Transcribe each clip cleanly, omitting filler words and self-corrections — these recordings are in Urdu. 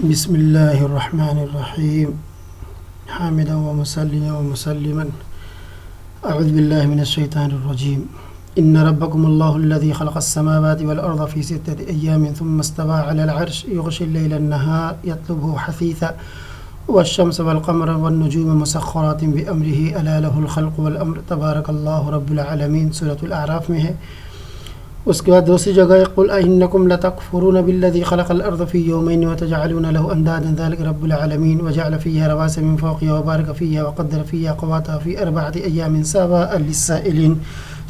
بسم اللہ الرحمن الرحیم حامدا ومصلیا ومسلما اعوذ باللہ من الشیطان الرجیم ان ربکم اللہ الذی خلق السماوات والارض فی ستۃ ایام ثم استوى على العرش یغشی اللیل النہار یطلبه حثیثا والشمس والقمر والنجوم مسخرات بامرہ الا له الخلق والامر تبارک اللہ رب العالمین سورۃ الاعراف میں ہے۔ اس کے بعد دوسری جگہ قل انکم لتکفرون بالذی خلق الارض فی یومین وتجعلون له اندادا ذلک رب العالمین وجعل فیها رواسي من فوقها وبارك فیها وقدر فیها اقواتها فی 4 ایام سواء للسائلین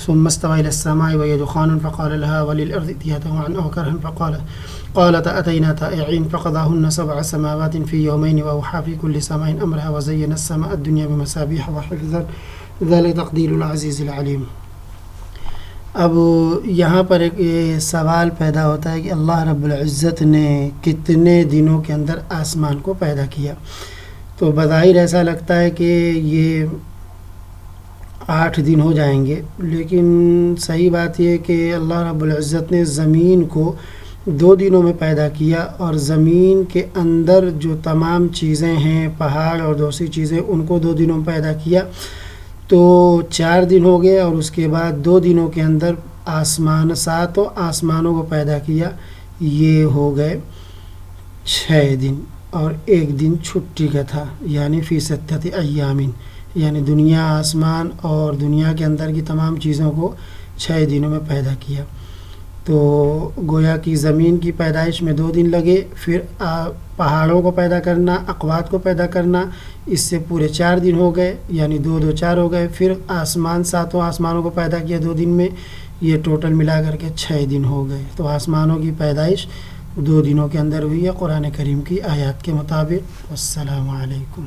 ثم استوى الى السماء وهي دخان فقال لها وللارض ائتيا طوعا او كرها قالتا اتينا طائعين فقضاهن 7 سماوات في يومين واوحى في كل سماء امرها وزين السماء الدنيا بمصابيح وحفظا ذلك تقدير العزيز العليم۔ اب یہاں پر ایک سوال پیدا ہوتا ہے کہ اللہ رب العزت نے کتنے دنوں کے اندر آسمان کو پیدا کیا؟ تو بظاہر ایسا لگتا ہے کہ یہ 8 دن ہو جائیں گے، لیکن صحیح بات یہ ہے کہ اللہ رب العزت نے زمین کو 2 دنوں میں پیدا کیا، اور زمین کے اندر جو تمام چیزیں ہیں، پہاڑ اور دوسری چیزیں، ان کو 2 دنوں میں پیدا کیا، تو 4 دن ہو گئے، اور اس کے بعد 2 دنوں کے اندر ساتوں آسمانوں کو پیدا کیا، یہ ہو گئے 6 دن، اور 1 دن چھٹی کا تھا، یعنی فی 7 ایامین، یعنی دنیا، آسمان اور دنیا کے اندر کی تمام چیزوں کو 6 دنوں میں پیدا کیا۔ تو گویا کی زمین کی پیدائش میں 2 دن لگے، پھر پہاڑوں کو پیدا کرنا، اقوات کو پیدا کرنا، اس سے پورے 4 دن ہو گئے، یعنی 2 2 4 ہو گئے، پھر ساتوں آسمانوں کو پیدا کیا 2 دن میں، یہ ٹوٹل ملا کر کے 6 دن ہو گئے۔ تو آسمانوں کی پیدائش 2 دنوں کے اندر ہوئی ہے قرآن کریم کی آیات کے مطابق۔ والسلام علیکم۔